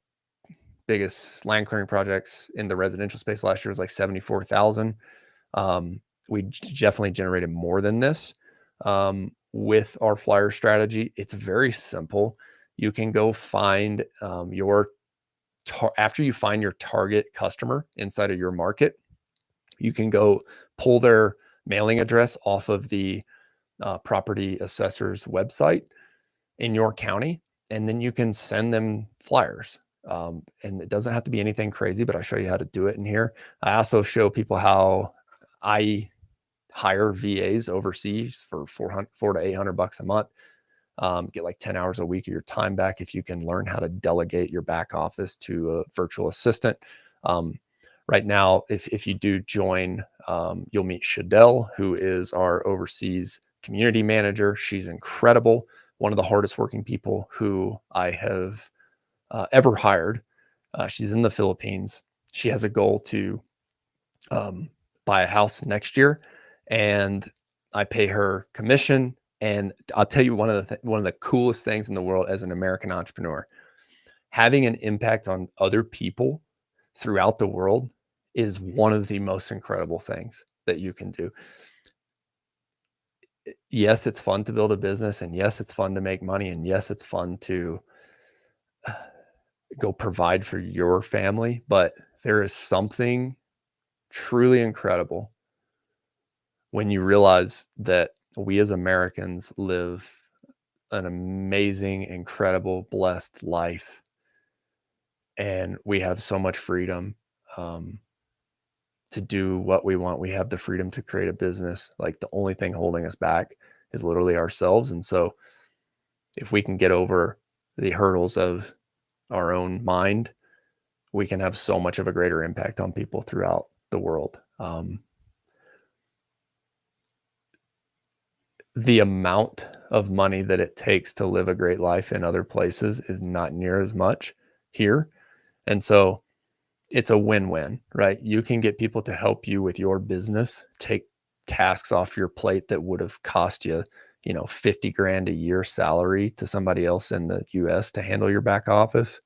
biggest land clearing projects in the residential space last year was like 74,000. We definitely generated more than this with our flyer strategy. It's very simple. You can go find after you find your target customer inside of your market, you can go pull their mailing address off of the property assessor's website in your county, and then you can send them flyers. And it doesn't have to be anything crazy, but I show you how to do it in here. I also show people how I hire VAs overseas for $400 to $800 a month. Get like 10 hours a week of your time back if you can learn how to delegate your back office to a virtual assistant. Right now, if you do join, you'll meet Shadell, who is our overseas community manager. She's incredible. One of the hardest working people who I have ever hired. She's in the Philippines. She has a goal to buy a house next year, and I pay her commission. And I'll tell you one of the coolest things in the world as an American entrepreneur, having an impact on other people throughout the world is one of the most incredible things that you can do. Yes, it's fun to build a business, and yes, it's fun to make money, and yes, it's fun to go provide for your family, but there is something truly incredible when you realize that we as Americans live an amazing, incredible, blessed life, and we have so much freedom to do what we want. We have the freedom to create a business. Like, the only thing holding us back is literally ourselves. And so if we can get over the hurdles of our own mind, we can have so much of a greater impact on people throughout the world. The amount of money that it takes to live a great life in other places is not near as much here. And so it's a win-win, right? You can get people to help you with your business, take tasks off your plate that would have cost you, 50 grand a year salary to somebody else in the US to handle your back office.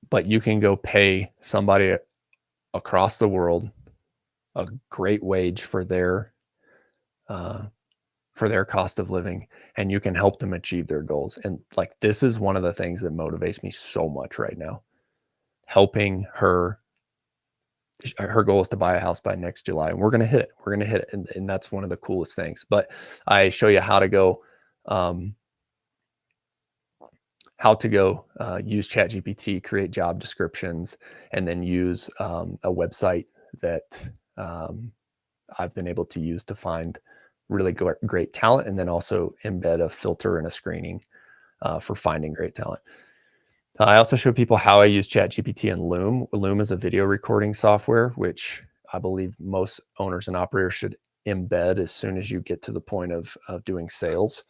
But you can go pay somebody across the world a great wage for their cost of living, and you can help them achieve their goals. And like, this is one of the things that motivates me so much right now. Helping her goal is to buy a house by next July, and we're going to hit it. And that's one of the coolest things. But I show you how to go use ChatGPT, create job descriptions, and then use a website that I've been able to use to find really great talent, and then also embed a filter and a screening for finding great talent. I also show people how I use ChatGPT and Loom. Loom is a video recording software, which I believe most owners and operators should embed as soon as you get to the point of doing sales.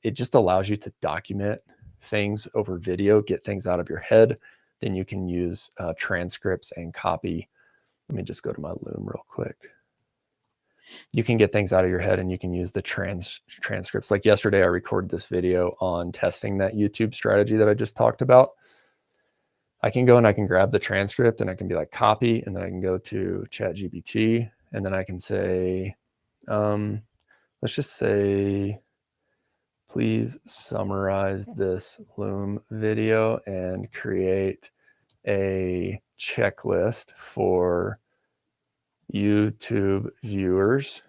It just allows you to document things over video, get things out of your head. Then you can use transcripts and copy. Let me just go to my Loom real quick. You can get things out of your head, and you can use the transcripts. Like yesterday, I recorded this video on testing that YouTube strategy that I just talked about. I can go and I can grab the transcript, and I can be like, copy, and then I can go to ChatGPT, and then I can say, let's just say, please summarize this Loom video and create a checklist for YouTube viewers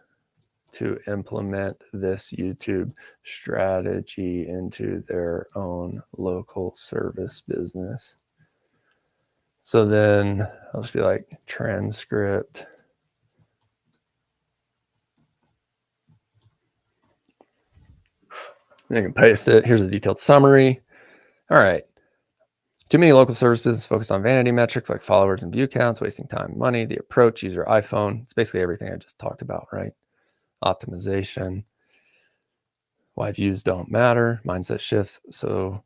to implement this YouTube strategy into their own local service business. So then I'll just be like, transcript. And I can paste it. Here's a detailed summary. All right. Too many local service businesses focus on vanity metrics like followers and view counts, wasting time and money. The approach, use your iPhone. It's basically everything I just talked about, right? Optimization, why views don't matter, mindset shifts. So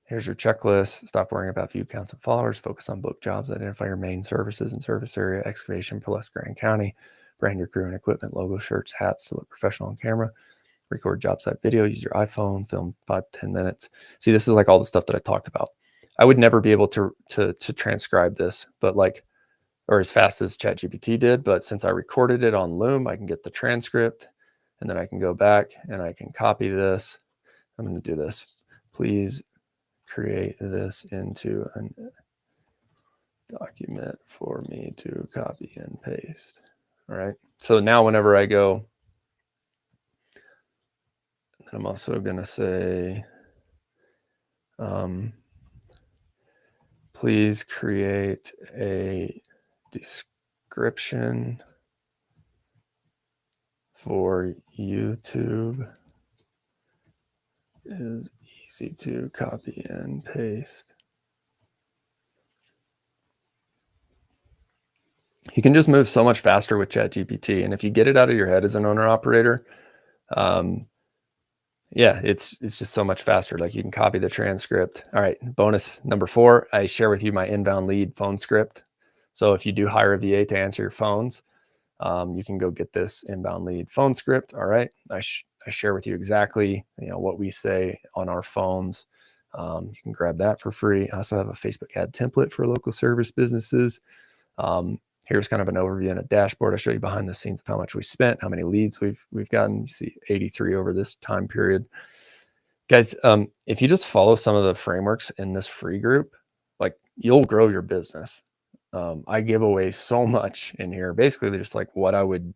here's your checklist. Stop worrying about view counts and followers. Focus on book jobs. Identify your main services and service area. Excavation for West Grand County. Brand your crew and equipment, logo, shirts, hats to look professional on camera. Record job site video, use your iPhone, film 5-10 minutes. See, this is like all the stuff that I talked about. I would never be able to transcribe this, but or as fast as ChatGPT did. But since I recorded it on Loom, I can get the transcript, and then I can go back and I can copy this. I'm going to do this. Please create this into a document for me to copy and paste. All right. So now whenever I go, I'm also going to say, please create a description for YouTube. Is easy to copy and paste. You can just move so much faster with ChatGPT. And if you get it out of your head as an owner operator, Yeah, it's just so much faster. Like you can copy the transcript. All right, bonus number 4, I share with you my inbound lead phone script. So if you do hire a VA to answer your phones, you can go get this inbound lead phone script. All right, I share with you exactly what we say on our phones. You can grab that for free. I also have a Facebook ad template for local service businesses. Here's kind of an overview and a dashboard. I show you behind the scenes of how much we spent, how many leads we've gotten. You see 83 over this time period. Guys, if you just follow some of the frameworks in this free group, like you'll grow your business. I give away so much in here. Basically, they're just like what I would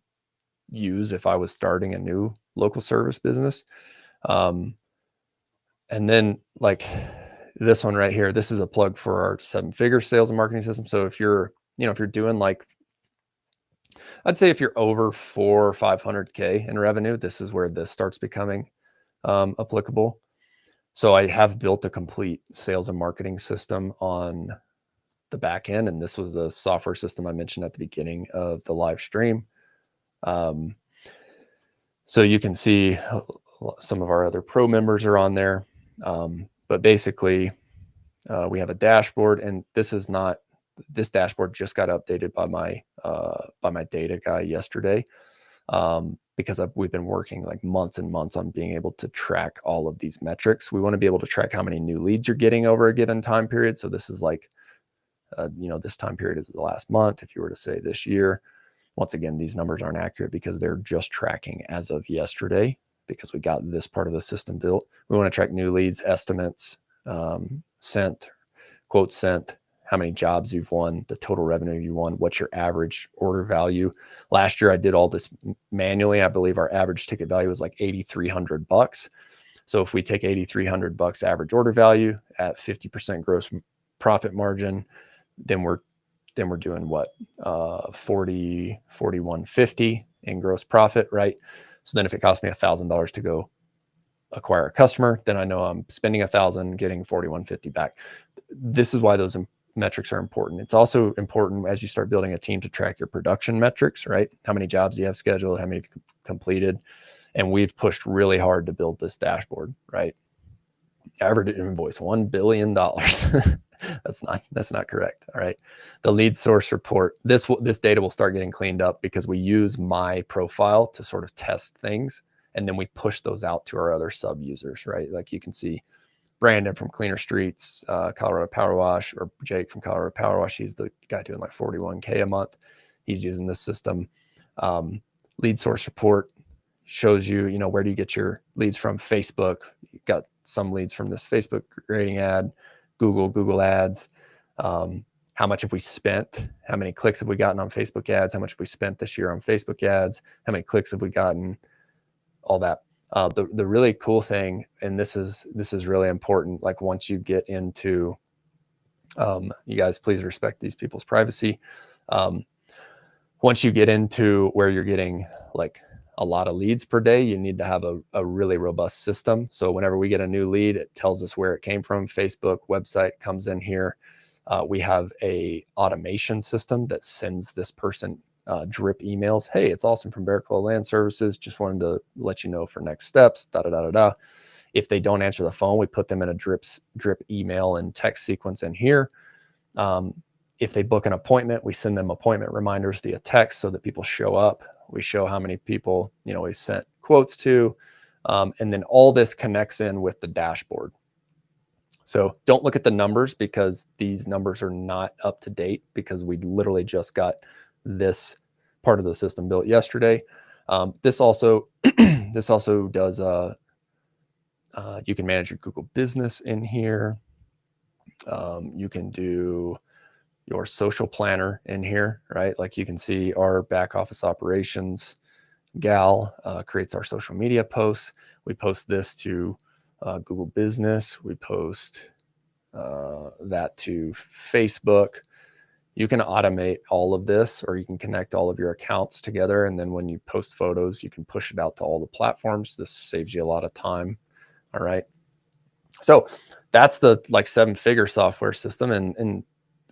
use if I was starting a new local service business. And then like this one right here, this is a plug for our 7-figure sales and marketing system. So if you're doing like, I'd say if you're over 400 or 500K in revenue, this is where this starts becoming applicable. So I have built a complete sales and marketing system on the back end. And this was the software system I mentioned at the beginning of the live stream. So you can see some of our other pro members are on there. But basically we have a dashboard, and this dashboard just got updated by my data guy yesterday. Because we've been working like months and months on being able to track all of these metrics. We want to be able to track how many new leads you're getting over a given time period. So this is like, this time period is the last month. If you were to say this year, once again, these numbers aren't accurate because they're just tracking as of yesterday because we got this part of the system built. We want to track new leads, estimates, sent, quotes sent, how many jobs you've won, the total revenue you won, what's your average order value. Last year, I did all this manually. I believe our average ticket value was like $8,300. So if we take $8,300 average order value at 50% gross profit margin, then we're doing what? 4150 in gross profit, right? So then if it costs me $1,000 to go acquire a customer, then I know I'm spending $1,000, getting 4150 back. This is why those metrics are important. It's also important as you start building a team to track your production metrics, right? How many jobs do you have scheduled? How many have you completed? And we've pushed really hard to build this dashboard, right? Average invoice, $1 billion. That's not correct. All right. The lead source report, this data will start getting cleaned up because we use my profile to sort of test things. And then we push those out to our other sub users, right? Like you can see Brandon from Cleaner Streets, Colorado Power Wash, or Jake from Colorado Power Wash. He's the guy doing like 41K a month. He's using this system. Lead source report shows you, where do you get your leads from? Facebook. You got some leads from this Facebook rating ad, Google ads. How much have we spent? How many clicks have we gotten on Facebook ads? How much have we spent this year on Facebook ads? How many clicks have we gotten? All that. The really cool thing, and this is really important, like once you get into, you guys please respect these people's privacy. Once you get into where you're getting like a lot of leads per day, you need to have a really robust system. So whenever we get a new lead, it tells us where it came from. Facebook website comes in here. We have a automation system that sends this person drip emails. Hey, it's Austin from Barracuda Land Services. Just wanted to let you know for next steps, If they don't answer the phone, we put them in a drip email and text sequence in here. If they book an appointment, we send them appointment reminders via text so that people show up. We show how many people, we've sent quotes to, and then all this connects in with the dashboard. So don't look at the numbers because these numbers are not up to date because we literally just got this part of the system built yesterday. This also does, you can manage your Google business in here. You can do your social planner in here, right? Like you can see our back office operations gal creates our social media posts. We post this to Google Business. We post that to Facebook. You can automate all of this, or you can connect all of your accounts together. And then when you post photos, you can push it out to all the platforms. This saves you a lot of time. All right. So that's the like 7-figure software system. And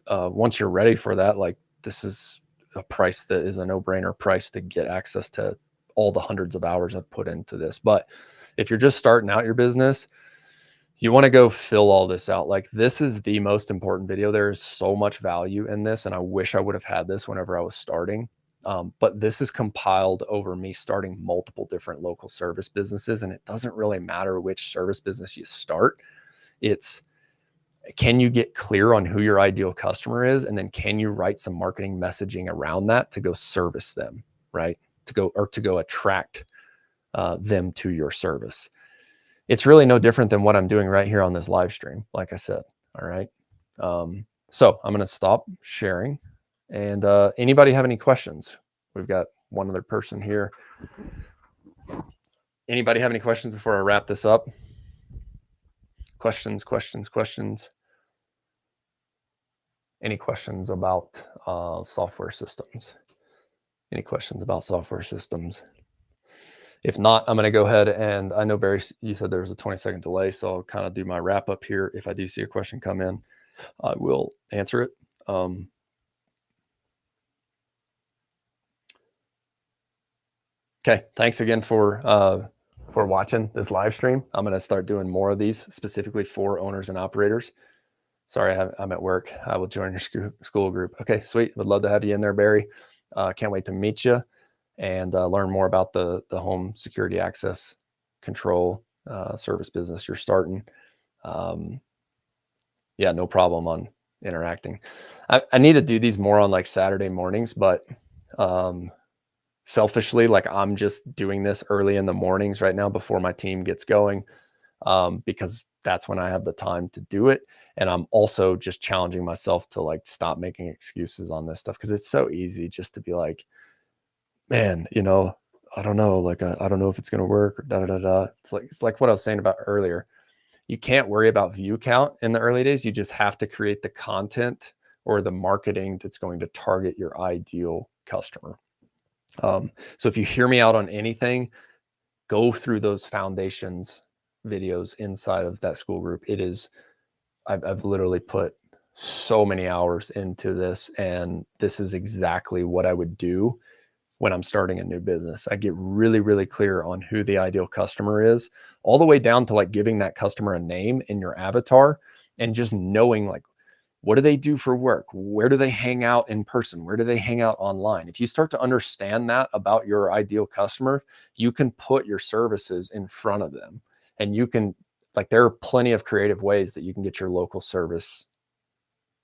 once you're ready for that, like this is a price that is a no-brainer price to get access to all the hundreds of hours I've put into this. But if you're just starting out your business, you want to go fill all this out. Like, this is the most important video. There's so much value in this. And I wish I would have had this whenever I was starting. But this is compiled over me starting multiple different local service businesses. And it doesn't really matter which service business you start. It's, can you get clear on who your ideal customer is? And then can you write some marketing messaging around that to go service them, right? To go attract them to your service. It's really no different than what I'm doing right here on this live stream, like I said. All right. So I'm going to stop sharing. And anybody have any questions? We've got one other person here. Anybody have any questions before I wrap this up? Questions. Any questions about software systems? Any questions about software systems? If not, I'm going to go ahead and, I know, Barry, you said there was a 20-second delay, so I'll kind of do my wrap up here. If I do see a question come in, I will answer it. Okay, thanks again for watching this live stream. I'm going to start doing more of these specifically for owners and operators. Sorry, I'm at work. I will join your school group. Okay, sweet. Would love to have you in there, Barry. Can't wait to meet you and learn more about the home security access control service business you're starting. Yeah, no problem on interacting. I need to do these more on like Saturday mornings, but selfishly, like, I'm just doing this early in the mornings right now before my team gets going, because that's when I have the time to do it. And I'm also just challenging myself to like stop making excuses on this stuff, because it's so easy just to be like, man, I don't know, like, I don't know if it's going to work, or da da da da. It's like what I was saying about earlier. You can't worry about view count in the early days. You just have to create the content or the marketing that's going to target your ideal customer. So if you hear me out on anything, go through those foundations videos inside of that school group. I've literally put so many hours into this, and this is exactly what I would do when I'm starting a new business. I get really, really clear on who the ideal customer is, all the way down to like giving that customer a name in your avatar, and just knowing, like, what do they do for work? Where do they hang out in person? Where do they hang out online? If you start to understand that about your ideal customer, you can put your services in front of them, and you can, like, there are plenty of creative ways that you can get your local service,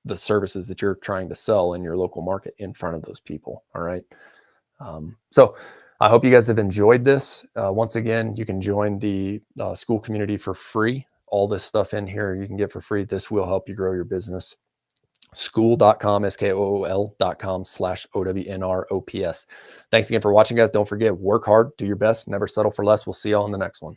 the services that you're trying to sell in your local market, in front of those people. All right. So I hope you guys have enjoyed this. Once again, you can join the school community for free. All this stuff in here you can get for free. This will help you grow your business. School.com, skool.com/OWNROPS. Thanks again for watching, guys. Don't forget, work hard, do your best, never settle for less. We'll see y'all in the next one.